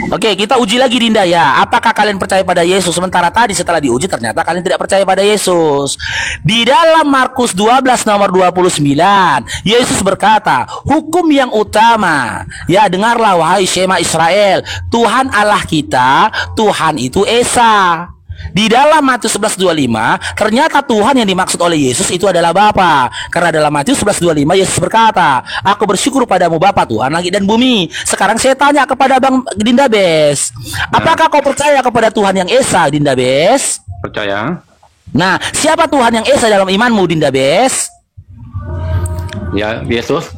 Oke, kita uji lagi Dinda ya. Apakah kalian percaya pada Yesus? Sementara tadi setelah diuji ternyata kalian tidak percaya pada Yesus. Di dalam Markus 12 nomor 29, Yesus berkata, hukum yang utama. Ya, dengarlah wahai Shema Israel. Tuhan Allah kita, Tuhan itu Esa. Di dalam Matius 11:25 ternyata Tuhan yang dimaksud oleh Yesus itu adalah Bapa. Karena dalam Matius 11:25 Yesus berkata, aku bersyukur padamu Bapa Tuhan langit dan bumi. Sekarang saya tanya kepada Bang Dinda Bes, apakah kau percaya kepada Tuhan yang Esa, Dinda Bes? Percaya. Nah, siapa Tuhan yang Esa dalam imanmu, Dinda Bes? Ya, Yesus.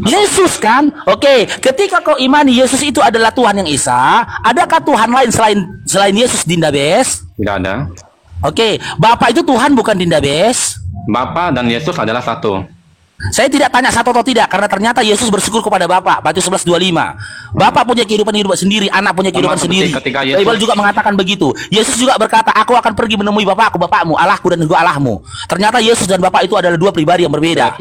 Yesus kan? Oke, ketika kau imani Yesus itu adalah Tuhan yang Esa, adakah Tuhan lain selain Yesus, Dinda Bes? Tidak ada. Oke, Bapak itu Tuhan bukan, Dinda Bes? Bapa dan Yesus adalah satu. Saya tidak tanya satu atau tidak, karena ternyata Yesus bersyukur kepada Bapa. Matius 11:25. Bapak punya kehidupan hidup sendiri, anak punya kehidupan sendiri. Bible juga mengatakan begitu. Yesus juga berkata, aku akan pergi menemui Bapakku, Bapakmu, Allahku dan juga Allahmu. Ternyata Yesus dan Bapak itu adalah dua pribadi yang berbeda.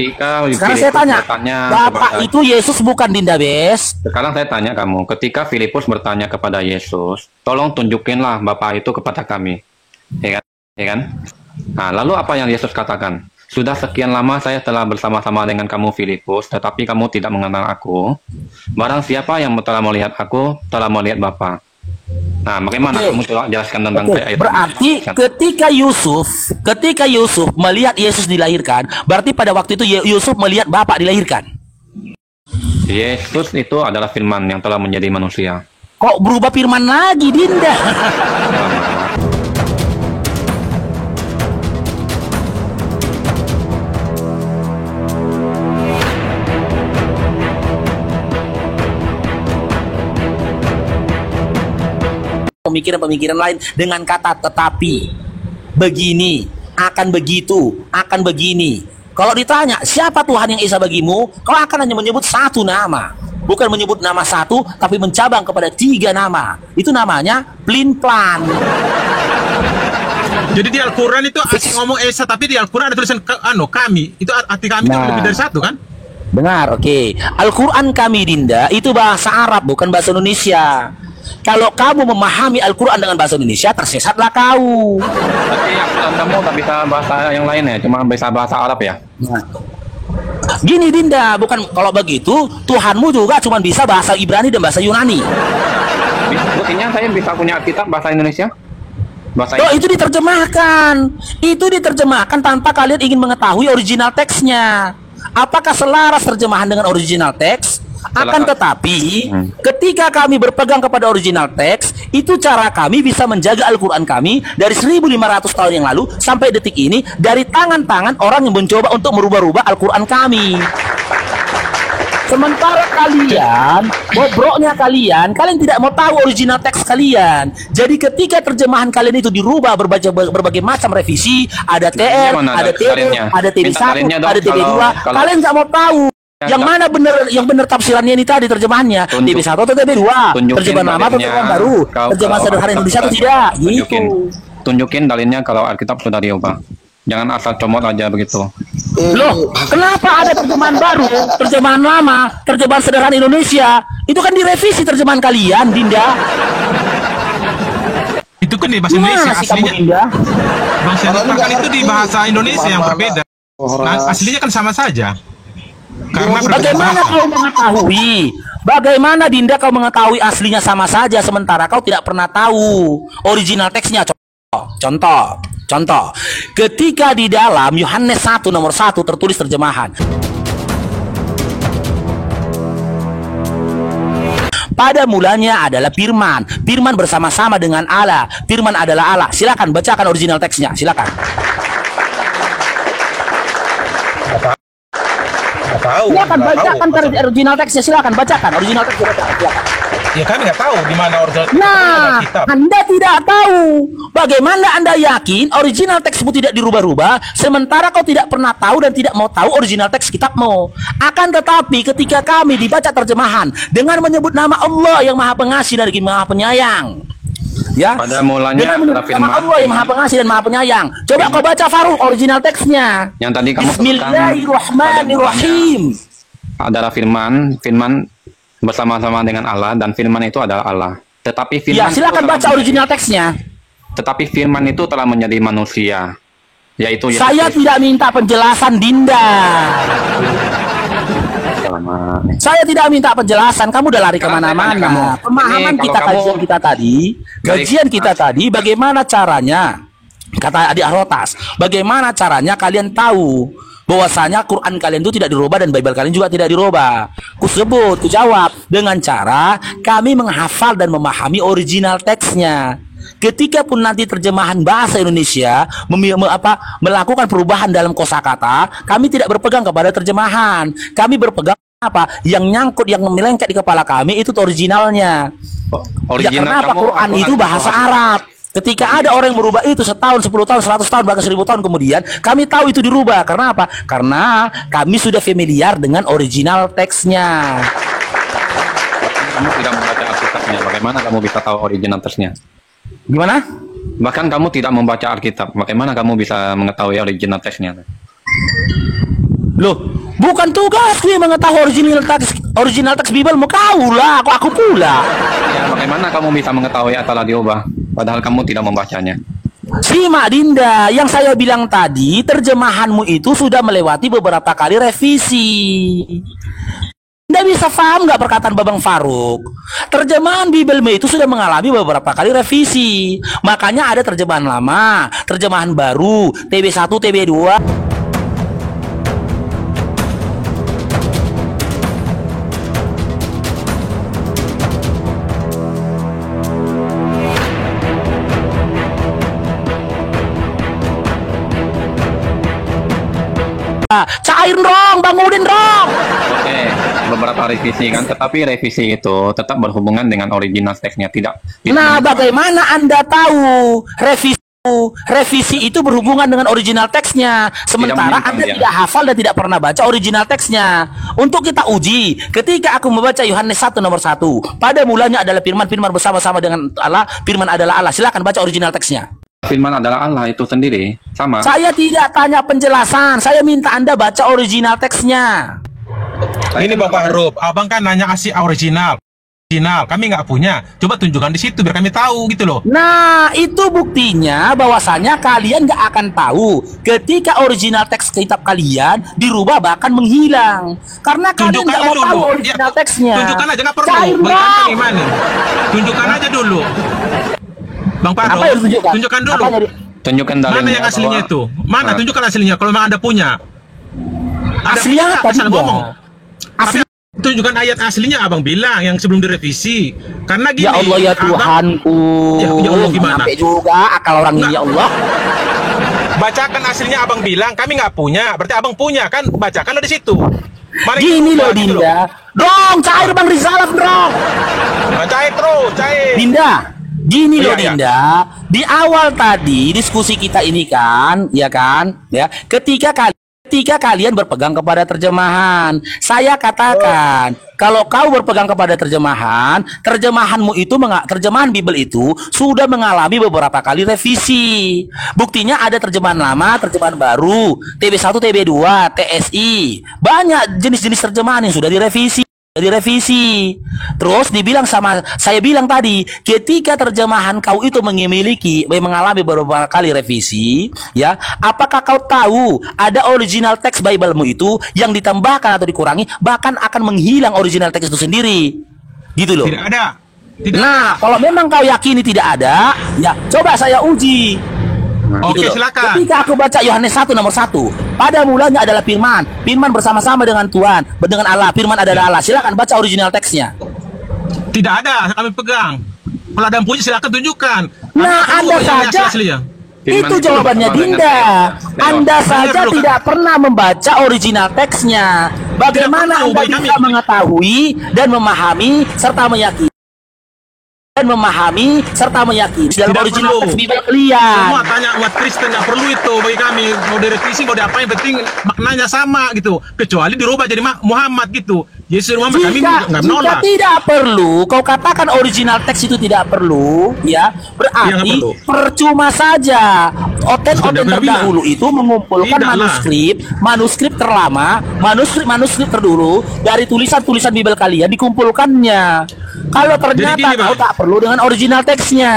Sekarang saya tanya, Bapak itu Yesus bukan, Dinda Bes? Sekarang saya tanya kamu, ketika Filipus bertanya kepada Yesus, tolong tunjukinlah Bapak itu kepada kami. Ya kan? Ya kan? Nah, lalu apa yang Yesus katakan? Sudah sekian lama saya telah bersama-sama dengan kamu Filipus, tetapi kamu tidak mengenal aku. Barang siapa yang telah melihat aku, telah melihat Bapa. Nah, bagaimana kamu jelaskan tentang ayat ini? Berarti ketika Yusuf melihat Yesus dilahirkan, berarti pada waktu itu Yusuf melihat Bapa dilahirkan. Yesus itu adalah firman yang telah menjadi manusia. Kok berubah firman lagi, Dinda? Pemikiran-pemikiran lain dengan kata tetapi, begini, akan begitu, akan begini. Kalau ditanya siapa Tuhan yang Esa bagimu, kau akan hanya menyebut satu nama, bukan menyebut nama satu, tapi mencabang kepada 3 nama. Itu namanya plin-plan. Jadi di Al-Quran itu asing ngomong Esa, tapi di Al-Quran ada tulisan kami. Itu arti kami kan lebih dari satu kan? Benar, oke. Al-Quran kami, Dinda, itu bahasa Arab, bukan bahasa Indonesia. Kalau kamu memahami Al-Quran dengan bahasa Indonesia, tersesatlah kau. Tapi kamu tak bisa bahasa yang lain ya, cuma bisa bahasa Arab ya? Nah, gini Dinda, bukan kalau begitu Tuhanmu juga cuma bisa bahasa Ibrani dan bahasa Yunani. Buktinya saya bisa punya kitab bahasa Indonesia. Itu diterjemahkan tanpa kalian ingin mengetahui original teksnya. Apakah selaras terjemahan dengan original teks? Akan tetapi ketika kami berpegang kepada original teks, itu cara kami bisa menjaga Al-Quran kami dari 1500 tahun yang lalu sampai detik ini dari tangan-tangan orang yang mencoba untuk merubah-rubah Al-Quran kami. Sementara kalian, bobroknya kalian tidak mau tahu original teks kalian. Jadi ketika terjemahan kalian itu dirubah berbagai macam revisi, ada TR, ada TB, ada TB1, ada TB2, kalian nggak mau tahu. Yang mana benar tafsirannya ini tadi terjemahannya TB1 atau TB2, terjemahan lama atau terjemahan baru, terjemahan sederhana Indonesia atau tidak, gitu. Tunjukin dalilnya kalau Alkitab sudah diubah. Jangan asal comot aja begitu. Loh, kenapa ada terjemahan baru, terjemahan lama, terjemahan sederhana Indonesia? Itu kan direvisi terjemahan kalian, Dinda. Itu kan di bahasa Indonesia aslinya. Bahasa Indonesia kan itu di bahasa Indonesia yang berbeda. Nah, aslinya kan sama saja. Karena bagaimana kau mengetahui? Bagaimana Dinda kau mengetahui aslinya sama saja sementara kau tidak pernah tahu original teksnya? Contoh, ketika di dalam Yohanes 1 nomor 1 tertulis terjemahan, pada mulanya adalah Firman, Firman bersama-sama dengan Allah, Firman adalah Allah. Silakan bacakan original teksnya, silakan. Silakan bacakan original teksnya, silakan bacakan original teksnya, silakan. Ya kami nggak tahu di mana original. Nah, Anda tidak tahu. Bagaimana Anda yakin original teksmu tidak dirubah-rubah, sementara kau tidak pernah tahu dan tidak mau tahu original teks kitabmu. Akan tetapi ketika kami dibaca terjemahan dengan menyebut nama Allah yang Maha Pengasih dan Maha Penyayang, ya, pada mulanya adalah firman Allah yang Maha Pengasih dan Maha Penyayang. Coba kau baca Faruq original teksnya. Yang tadi kamu Bismillahirrahmanirrahim. Adalah firman bersama-sama dengan Allah, dan firman itu adalah Allah. Tetapi Ya, firman silakan baca original teksnya. Tetapi firman itu telah menjadi manusia, yaitu Yesus Saya Kristus. tidak minta penjelasan, Dinda. Saya tidak minta penjelasan. Kamu udah lari kemana-mana. Pemahaman Ini, kita, kajian kita tadi, bagaimana caranya? Kata Adik Rotas, bagaimana caranya kalian tahu bahwasanya Quran kalian itu tidak dirubah dan Bible kalian juga tidak dirubah? Ku jawab dengan cara kami menghafal dan memahami original teksnya. Ketika pun nanti terjemahan bahasa Indonesia melakukan perubahan dalam kosakata, kami tidak berpegang kepada terjemahan. Kami berpegang apa yang nyangkut, yang melengket di kepala kami itu originalnya. Ya, kenapa Quran itu bahasa Arab? Ketika ada orang yang merubah itu setahun, 10 tahun, 100 tahun, bahkan 1000 tahun kemudian, kami tahu itu dirubah. Karena apa? Karena kami sudah familiar dengan original teksnya. Kamu tidak membaca Alkitabnya, bagaimana kamu bisa tahu original teksnya? Gimana? Bahkan kamu tidak membaca Alkitab, bagaimana kamu bisa mengetahui original teksnya? Loh, bukan tugasku yang mengetahui original teks Bible, mau kau lah, aku pula. Ya, bagaimana kamu bisa mengetahui telah diubah, padahal kamu tidak membacanya? Simak Dinda, yang saya bilang tadi, terjemahanmu itu sudah melewati beberapa kali revisi. Anda bisa paham nggak perkataan Babang Faruk? Terjemahan Bible itu sudah mengalami beberapa kali revisi. Makanya ada terjemahan lama, terjemahan baru, TB1, TB2. Cairin dong, bangunin dong. Oke, beberapa revisi kan, tetapi revisi itu tetap berhubungan dengan original teksnya, tidak. Nah, bagaimana Anda tahu revisi itu berhubungan dengan original teksnya, sementara Anda tidak hafal dan tidak pernah baca original teksnya? Untuk kita uji, ketika aku membaca Yohanes 1 nomor 1, pada mulanya adalah firman bersama-sama dengan Allah, firman adalah Allah. Silakan baca original teksnya. Firman adalah Allah itu sendiri, sama. Saya tidak tanya penjelasan, saya minta Anda baca original teksnya. Ini Bapak Harup, abang kan nanya kasih original. Kami nggak punya. Coba tunjukkan di situ biar kami tahu gitu loh. Nah, itu buktinya bahwasanya kalian nggak akan tahu ketika original teks kitab kalian dirubah bahkan menghilang. Karena kalian nggak mau tahu original teksnya. Tunjukkan aja, nggak perlu. Tunjukkan aja dulu. Bang Pado, tunjukkan dulu. Tunjukkan dalilnya. Mana yang aslinya itu? Mana? Tunjukkan aslinya. Kalau memang Anda punya. Aslinya apa juga? Asli. Tunjukkan ayat aslinya abang bilang yang sebelum direvisi. Karena gini. Ya Allah ya Tuhanku. Ya Allah gimana? Sampai juga akal orang ini ya Allah. Bacakan aslinya abang bilang kami nggak punya. Berarti abang punya kan? Bacakan di situ. Mari gini loh Dinda. Dong, cair Bang Rizal dong. Cair terus, cair. Dinda. Gini loh Dinda, di awal tadi diskusi kita ini kan, ya kan, ya, ketika kalian berpegang kepada terjemahan, saya katakan, kalau kau berpegang kepada terjemahanmu itu, terjemahan Bible itu sudah mengalami beberapa kali revisi. Buktinya ada terjemahan lama, terjemahan baru, TB1, TB2, TSI, banyak jenis-jenis terjemahan yang sudah direvisi. Terus dibilang sama saya bilang tadi, ketika terjemahan kau itu mengalami beberapa kali revisi, ya, apakah kau tahu ada original teks Bible-mu itu yang ditambahkan atau dikurangi bahkan akan menghilang original teks itu sendiri, gitu loh. Tidak ada. Nah, kalau memang kau yakini tidak ada, ya coba saya uji. Oke, gitu silakan. Ketika aku baca Yohanes 1 nomor 1, pada mulanya adalah firman bersama-sama dengan Tuhan, dengan Allah, firman adalah Allah. Silakan baca original teksnya. Tidak ada, kami pegang. Kalau ada yang punya silakan tunjukkan. Nah, Anda saja. Itu jawabannya Dinda. Anda saja tidak pernah membaca original teksnya. Bagaimana Anda bisa mengetahui dan memahami serta meyakini dalam original teks Bible kalian? Semua tanya umat Kristen, nggak perlu itu bagi kami. Mau direvisi mau diapain, penting maknanya sama gitu. Kecuali dirubah jadi Muhammad gitu. Yesus Muhammad, kami nggak Jika menolak. tidak perlu, kau katakan original teks itu tidak perlu, ya berarti perlu. percuma saja. Oten-oten Sudah terdahulu itu mengumpulkan Tidaklah. manuskrip terlama, manuskrip terdulu dari tulisan-tulisan Bible kalian dikumpulkannya. Kalau ternyata gini, kau Bang. tak perlu dengan original teksnya.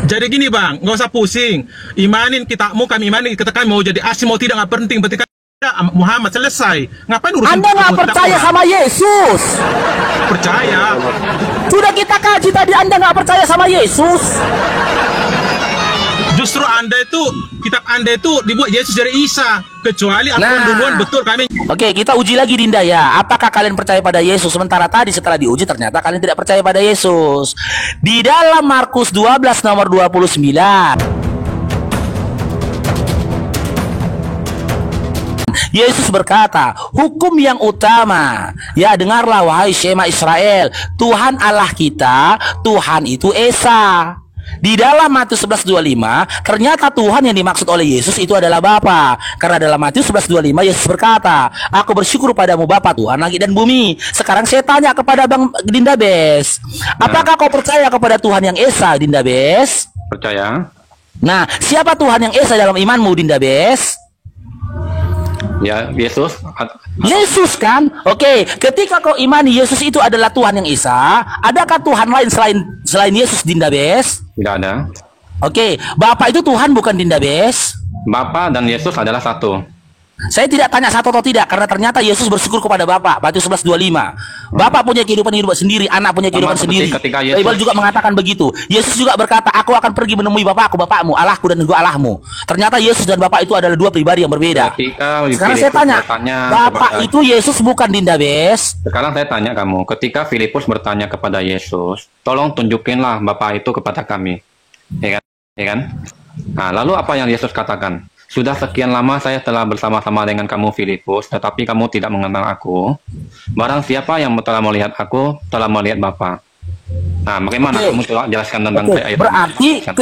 Jadi gini bang, nggak usah pusing. Imanin kitabmu, kami imanin kita, kami mau jadi asing mau tidak nggak penting. Berarti kan Muhammad selesai. Ngapain urusin Anda nggak kitab percaya orang? sama Yesus? Percaya. Sudah kita kaji tadi, Anda nggak percaya sama Yesus. Justru kitab Anda itu dibuat Yesus dari Isa. Kecuali Al-Quran duluan, betul kami. Oke, kita uji lagi Dinda ya. Apakah kalian percaya pada Yesus? Sementara tadi setelah diuji ternyata kalian tidak percaya pada Yesus. Di dalam Markus 12 nomor 29. Yesus berkata, hukum yang utama, ya dengarlah wahai Shema Israel, Tuhan Allah kita, Tuhan itu Esa. Di dalam Matius 11:25, ternyata Tuhan yang dimaksud oleh Yesus itu adalah Bapa. Karena dalam Matius 11:25 Yesus berkata, aku bersyukur padamu Bapa Tuhan langit dan bumi. Sekarang saya tanya kepada Bang Dinda Bes, apakah kau percaya kepada Tuhan yang Esa, Dinda Bes? Percaya? Nah, siapa Tuhan yang Esa dalam imanmu, Dinda Bes? Ya, Yesus. Yesus kan? Oke, ketika kau imani Yesus itu adalah Tuhan yang Esa, adakah Tuhan lain selain Yesus, Dinda Bes? Tidak ada. Oke, Bapak itu Tuhan bukan, Dinda Bes? Bapa dan Yesus adalah satu. Saya tidak tanya satu atau tidak, karena ternyata Yesus bersyukur kepada Bapak. Matius 11:25. Bapak punya kehidupan hidup sendiri, anak punya kehidupan Sama seperti sendiri. ketika Yesus- Bible juga mengatakan begitu. Yesus juga berkata, aku akan pergi menemui Bapakku, Bapakmu, Allahku dan juga Allahmu. Ternyata Yesus dan Bapak itu adalah dua pribadi yang berbeda. Ketika Sekarang saya Filipus tanya, bertanya Bapak kepada- itu Yesus bukan, Dinda Bes? Sekarang saya tanya kamu, ketika Filipus bertanya kepada Yesus, tolong tunjukinlah Bapa itu kepada kami. Ya kan? Ya kan? Nah, lalu apa yang Yesus katakan? Sudah sekian lama saya telah bersama-sama dengan kamu Filipus, tetapi kamu tidak mengenal aku. Barang siapa yang telah melihat aku, telah melihat Bapa. Nah, bagaimana Oke. kamu coba jelaskan tentang Oke, ayat berarti ini?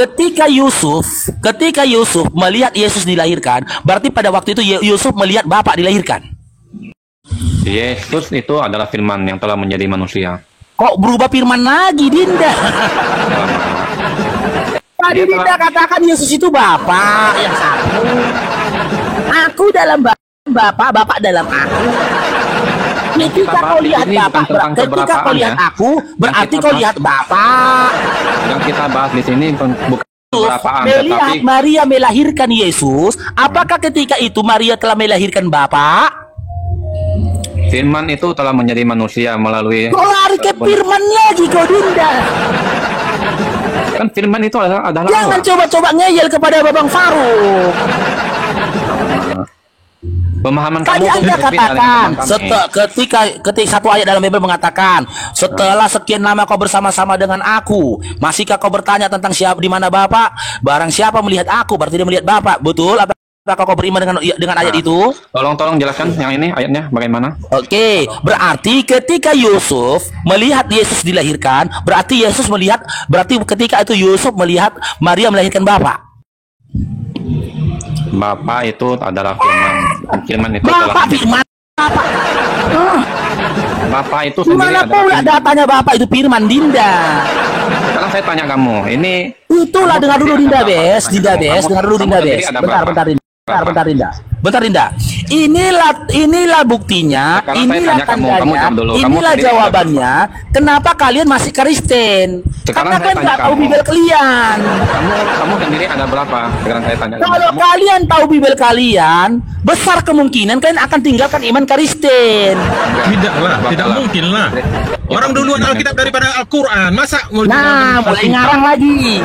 ketika Yusuf melihat Yesus dilahirkan, berarti pada waktu itu Yusuf melihat Bapak dilahirkan. Yesus itu adalah firman yang telah menjadi manusia. Kok berubah firman lagi, Dinda? Tadi Dinda katakan Yesus itu Bapak yang satu. Aku dalam Bapak, Bapak dalam aku. Ketika kau lihat Ini bukan Bapak, tentang ketika kau keberapaan, lihat ya. aku, berarti kita kau bahas- lihat Bapak. Yang kita bahas di sini bukan keberapaan, Melihat tetapi Maria melahirkan Yesus, apakah ketika itu Maria telah melahirkan Bapak? firman itu telah menjadi manusia melalui Kau lari ke firman lagi, kau Dinda. kan firman itu adalah Jangan Allah. coba-coba ngeyel kepada Babang Faruk. Pemahaman Tadi kamu Anda berbeda dengan katakan, pemahaman kami. ketika satu ayat dalam Bible mengatakan, setelah sekian lama kau bersama-sama dengan aku, masihkah kau bertanya tentang siapa di mana Bapak? Barang siapa melihat aku, berarti dia melihat Bapak. Betul? Apakah kau beriman dengan ayat Nah. itu? Tolong jelaskan yang ini ayatnya bagaimana? Oke, berarti ketika Yusuf melihat Yesus dilahirkan, berarti ketika itu Yusuf melihat Maria melahirkan Bapak. Bapa itu adalah firman. Dan firman itu Bapak telah firman. Bapak. Bapa itu sendiri Gimana adalah pula firman. datanya Bapak itu firman, Dinda? Sekarang saya tanya kamu, ini Itulah, kamu dengar dulu sendiri Dinda ada berapa? Bes, Dinda Kamu- Bes, dengar dulu kamu Dinda sendiri Bes. ada Bentar, berapa? bentar Dinda. Berapa? Bentar Dinda. Bentar Dinda. Inilah buktinya, Sekarang saya inilah tanya kamu tandanya, jawab dulu. Kamu inilah sendiri ada jawabannya. Kenapa kalian masih Kristen? Sekarang Karena saya kan tanya nggak tahu kamu. Bibel kalian. kamu sendiri ada berapa? Sekarang saya tanya Kalau kamu. kalian tahu Bibel kalian, besar kemungkinan kalian akan tinggalkan iman Kristen. Tidak lah, Bapak tidak lah. mungkin lah. Orang duluan Alkitab daripada Al-Quran. Masa mau Nah, mulai ngarang lagi.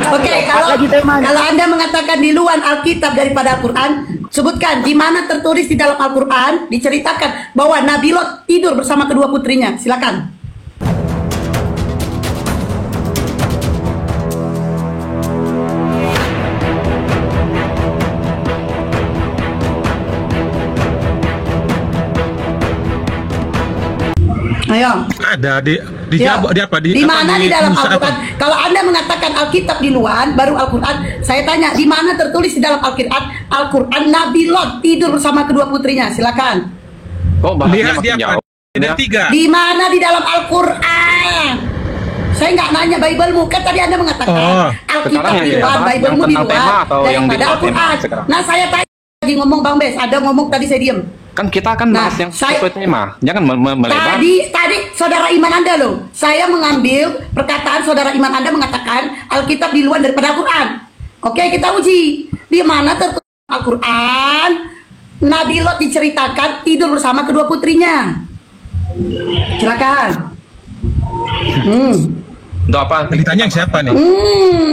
Oke, kalau lagi temanya. kalau Anda mengatakan di luar Alkitab daripada Al-Quran, sebutkan di mana tertulis di dalam Al-Quran diceritakan bahwa Nabi Lot tidur bersama kedua putrinya. Silakan. Ayo. Ada di Ya. di apa Di mana di dalam Musa apa? Al-Quran? Kalau Anda mengatakan Alkitab di luar, baru Al-Quran. Saya tanya, di mana tertulis di dalam Al-Quran? Al-Quran Nabi Lot tidur bersama kedua putrinya. Silakan. Kok bahasnya Lihat makin dia jauh? Ada 3. Di mana di dalam Al-Quran? Saya nggak nanya Bible-mu, kan tadi Anda mengatakan Alkitab sekarang di yang luar, dibahas Bible-mu yang di tentang tema luar atau yang di daripada luar tema Al-Quran. sekarang? Nah, saya tanya lagi ngomong Bang Bes, ada ngomong tadi saya diam. Kan kita akan Nah, bahas yang saya- sesuai tema. Jangan melebar. Tadi saudara iman Anda loh, saya mengambil perkataan saudara iman Anda mengatakan Alkitab di luar daripada Al-Quran. Oke, kita uji. Di mana tertulis Al-Quran Nabi Lot diceritakan tidur bersama kedua putrinya. Silakan. Untuk apa? Ditanya yang siapa nih?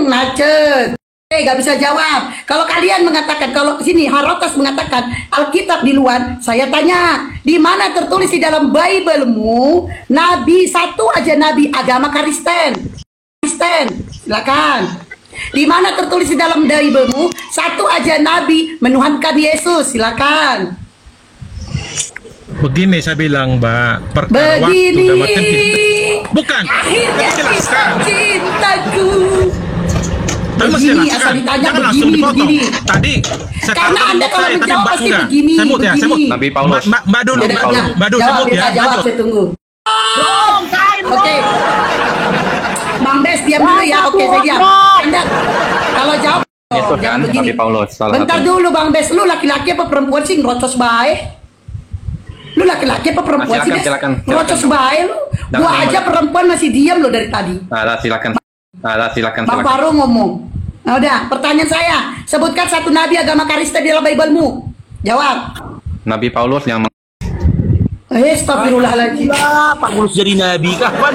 Macet. Gak bisa jawab. Kalau kalian mengatakan, kalau sini Harotas mengatakan Alkitab di luar, saya tanya, di mana tertulis di dalam Bible-mu Nabi satu aja Nabi agama Kristen? Silakan. Di mana tertulis di dalam Bible-mu satu aja Nabi menuhankan Yesus? Silakan. Begini saya bilang, Mbak. Perkara Begini. waktu makan bukan. Akhirnya Tapi jelaskan. cintaku. Tapi mesti Begini, jelaskan. asal ditanya Jangan langsung begini, dipotong. begini. Tadi saya Karena taruh Anda di kalau saya, tapi menjawab Mbak pasti enggak. begini, Saya mut ya, saya mut. begini. Nabi Paulus. Mbak dulu, Yaudah, Mbak dulu, saya jawab, mut ya. jawab, Lanjut. saya tunggu. Oke. Bang Des diam dulu ya. Oke, saya diam. Anda kalau jawab Yesus kan, jangan begini. Nabi Paulus. Salah Bentar satu. dulu Bang Des, lu laki-laki apa perempuan sih ngerocos baik? Lu laki-laki apa perempuan Nah, sih? Des? silakan. Ngerocos baik lu. Jangan Gua aja ngomong. perempuan masih diam lo dari tadi. Silakan. Bang Faru ngomong. Nah, udah, pertanyaan saya, sebutkan satu nabi agama Kristen di dalam Bible-mu. Jawab. Nabi Paulus yang Astagfirullahaladzim. Pak Bulus jadi nabi kapan?